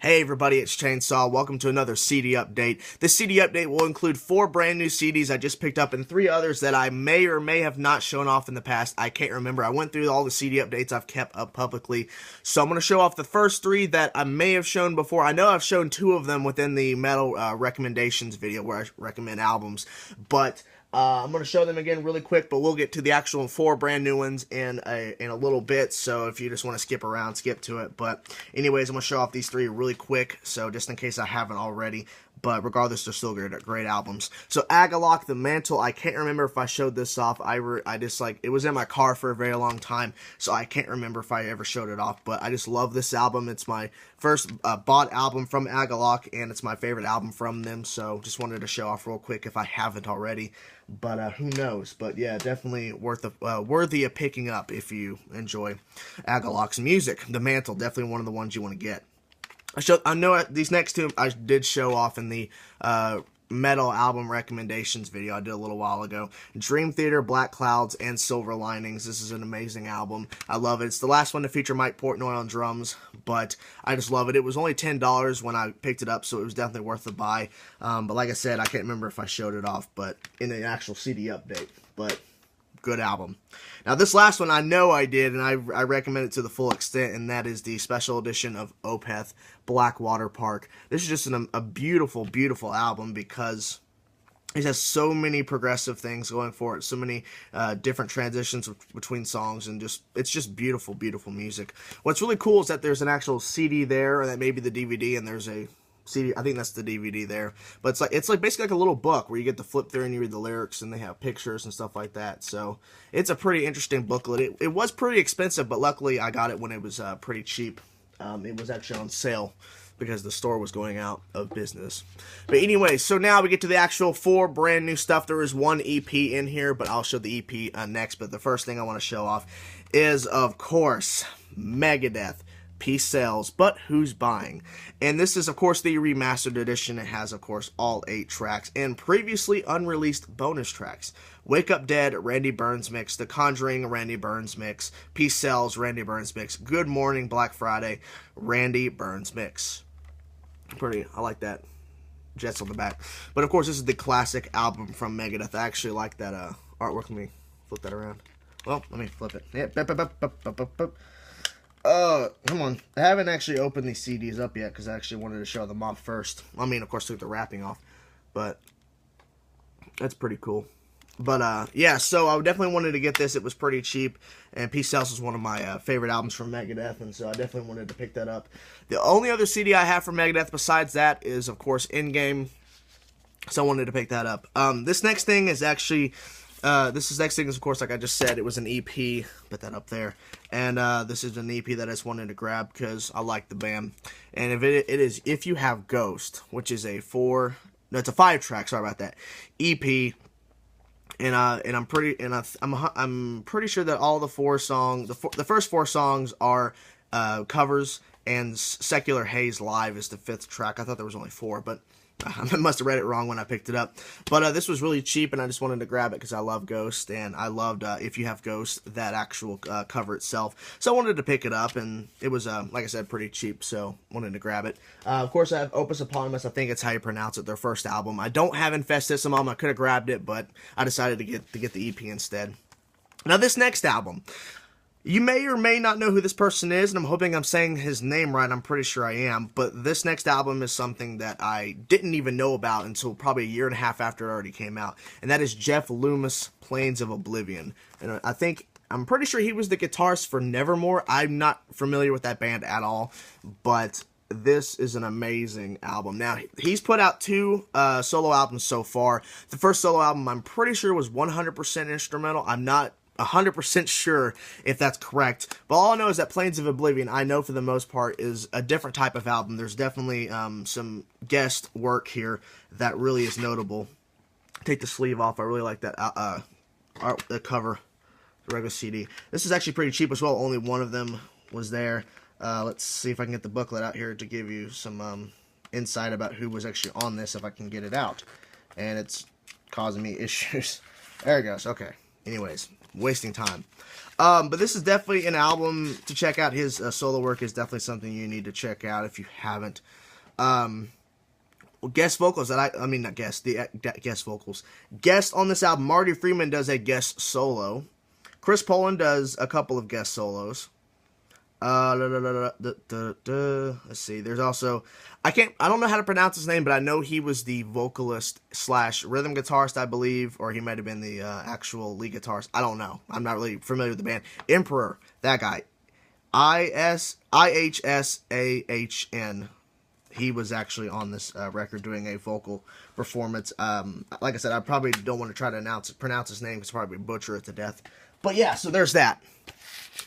Hey everybody, it's Chainsaw. Welcome to another CD update. This CD update will include 4 brand new CDs I just picked up and 3 others that I may or may have not shown off in the past. I can't remember. I went through all the CD updates I've kept up publicly. So I'm going to show off the first 3 that I may have shown before. I know I've shown 2 of them within the metal recommendations video where I recommend albums. But I'm going to show them again really quick, but we'll get to the actual 4 brand new ones in a little bit, so if you just want to skip around, skip to it. But anyways, I'm going to show off these 3 really quick, so just in case I haven't already. But regardless, they're still great albums. So Agalloch, The Mantle, I can't remember if I showed this off. I just like, it was in my car for a very long time, so I can't remember if I ever showed it off. But I just love this album. It's my first bought album from Agalloch, and it's my favorite album from them. So just wanted to show off real quick if I haven't already. But who knows? But yeah, definitely worthy of picking up if you enjoy Agalloch's music. The Mantle, definitely one of the ones you want to get. I know these next 2 I did show off in the metal album recommendations video I did a little while ago. Dream Theater, Black Clouds, and Silver Linings. This is an amazing album. I love it. It's the last one to feature Mike Portnoy on drums, but I just love it. It was only $10 when I picked it up, so it was definitely worth the buy. But like I said, I can't remember if I showed it off, but in the actual CD update. But good album. Now this last one I know I did, and I recommend it to the full extent, and that is the special edition of Opeth Blackwater Park. This is just a beautiful, beautiful album because it has so many progressive things going for it, so many different transitions between songs, and it's just beautiful, beautiful music. What's really cool is that there's an actual CD there, or that may be the DVD, and there's a CD, I think that's the DVD there, but it's like basically like a little book where you get to flip through and you read the lyrics, and they have pictures and stuff like that. So it's a pretty interesting booklet. It was pretty expensive, but luckily I got it when it was pretty cheap. It was actually on sale because the store was going out of business. But anyway, so now we get to the actual 4 brand new stuff. There is 1 EP in here, but I'll show the EP next. But the first thing I want to show off is, of course, Megadeth. Peace Sells, but who's buying? And this is, of course, the remastered edition. It has, of course, all 8 tracks and previously unreleased bonus tracks. Wake Up Dead, Randy Burns mix. The Conjuring, Randy Burns mix. Peace Sells, Randy Burns mix. Good Morning, Black Friday, Randy Burns mix. Pretty, I like that. Jets on the back. But, of course, this is the classic album from Megadeth. I actually like that artwork. Let me flip that around. Well, let me flip it. Yeah, come on. I haven't actually opened these CDs up yet because I actually wanted to show them off first. I mean, of course, took the wrapping off, but that's pretty cool. But, yeah, so I definitely wanted to get this. It was pretty cheap, and Peace Sells is one of my favorite albums from Megadeth, and so I definitely wanted to pick that up. The only other CD I have from Megadeth besides that is, of course, Endgame, so I wanted to pick that up. This next thing is actually... next thing is, of course, like I just said, it was an EP. Put that up there. And this is an EP that I just wanted to grab because I like the band. And if it is If You Have Ghost, which is it's a 5-track. Sorry about that. EP. And I'm pretty sure that all the 4 songs, the first 4 songs are covers, and Secular Haze Live is the 5th track. I thought there was only 4, but I must have read it wrong when I picked it up. But this was really cheap, and I just wanted to grab it because I love Ghost, and I loved If You Have Ghost, that actual cover itself. So I wanted to pick it up, and it was, like I said, pretty cheap, so wanted to grab it. Of course, I have Opus Eponymous. I think it's how you pronounce it, their first album. I don't have Infestissimum. I could have grabbed it, but I decided to get the EP instead. Now, this next album... You may or may not know who this person is, and I'm hoping I'm saying his name right. I'm pretty sure I am. But this next album is something that I didn't even know about until probably a year and a half after it already came out. And that is Jeff Loomis, Plains of Oblivion. And I'm pretty sure he was the guitarist for Nevermore. I'm not familiar with that band at all. But this is an amazing album. Now, he's put out 2 solo albums so far. The first solo album, I'm pretty sure, was 100% instrumental. I'm not 100% sure if that's correct, but all I know is that Plains of Oblivion, I know for the most part, is a different type of album. There's definitely some guest work here that really is notable. Take the sleeve off. I really like that the cover, the regular CD. This is actually pretty cheap as well. Only one of them was there. Let's see if I can get the booklet out here to give you some insight about who was actually on this, if I can get it out. And it's causing me issues. There it goes. Okay. Anyways, wasting time. But this is definitely an album to check out. His solo work is definitely something you need to check out if you haven't. Guest vocals that I mean not guest, the guest vocals. Guest on this album, Marty Friedman does a guest solo. Chris Poland does a couple of guest solos. Let's see. There's also I don't know how to pronounce his name, but I know he was the vocalist / rhythm guitarist, I believe, or he might have been the actual lead guitarist. I don't know. I'm not really familiar with the band. Emperor, that guy. IHSAHN. He was actually on this record doing a vocal performance. Like I said, I probably don't want to try to pronounce his name because I'll probably butcher it to death. But yeah, so there's that.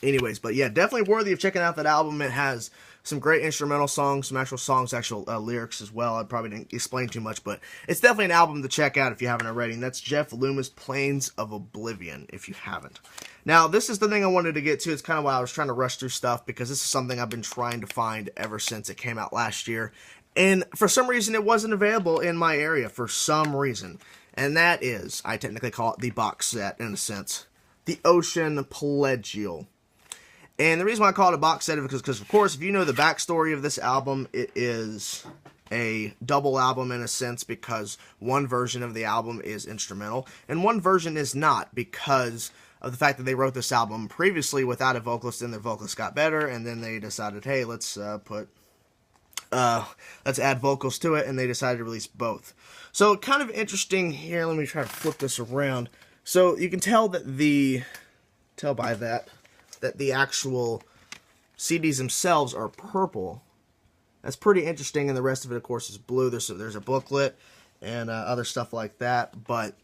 Anyways, but yeah, definitely worthy of checking out that album. It has some great instrumental songs, some actual songs, actual lyrics as well. I probably didn't explain too much, but it's definitely an album to check out if you haven't already. And that's Jeff Loomis, Plains of Oblivion, if you haven't. Now, this is the thing I wanted to get to. It's kind of why I was trying to rush through stuff, because this is something I've been trying to find ever since it came out last year. And for some reason, it wasn't available in my area, for some reason. And that is, I technically call it the box set, in a sense, the Ocean Pledgial. And the reason why I call it a box set is because, of course, if you know the backstory of this album, it is a double album in a sense, because one version of the album is instrumental, and one version is not, because of the fact that they wrote this album previously without a vocalist, and their vocalist got better, and then they decided, hey, let's add vocals to it, and they decided to release both. So, kind of interesting here, let me try to flip this around. So, you can tell that by that the actual CDs themselves are purple. That's pretty interesting, and the rest of it, of course, is blue. There's a booklet and other stuff like that, but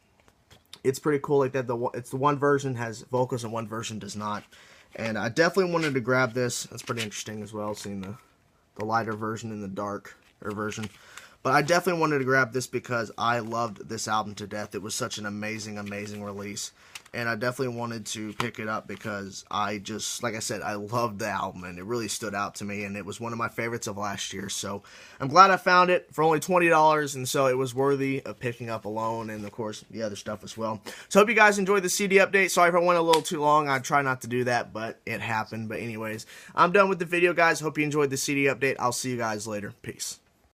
it's pretty cool like that. It's the one version has vocals and one version does not, and I definitely wanted to grab this. That's pretty interesting as well, seeing the lighter version and the darker version. But I definitely wanted to grab this because I loved this album to death. It was such an amazing, amazing release. And I definitely wanted to pick it up because I just, like I said, I loved the album and it really stood out to me. And it was one of my favorites of last year. So I'm glad I found it for only $20. And so it was worthy of picking up alone. And of course, the other stuff as well. So hope you guys enjoyed the CD update. Sorry if I went a little too long. I try not to do that, but it happened. But anyways, I'm done with the video, guys. Hope you enjoyed the CD update. I'll see you guys later. Peace.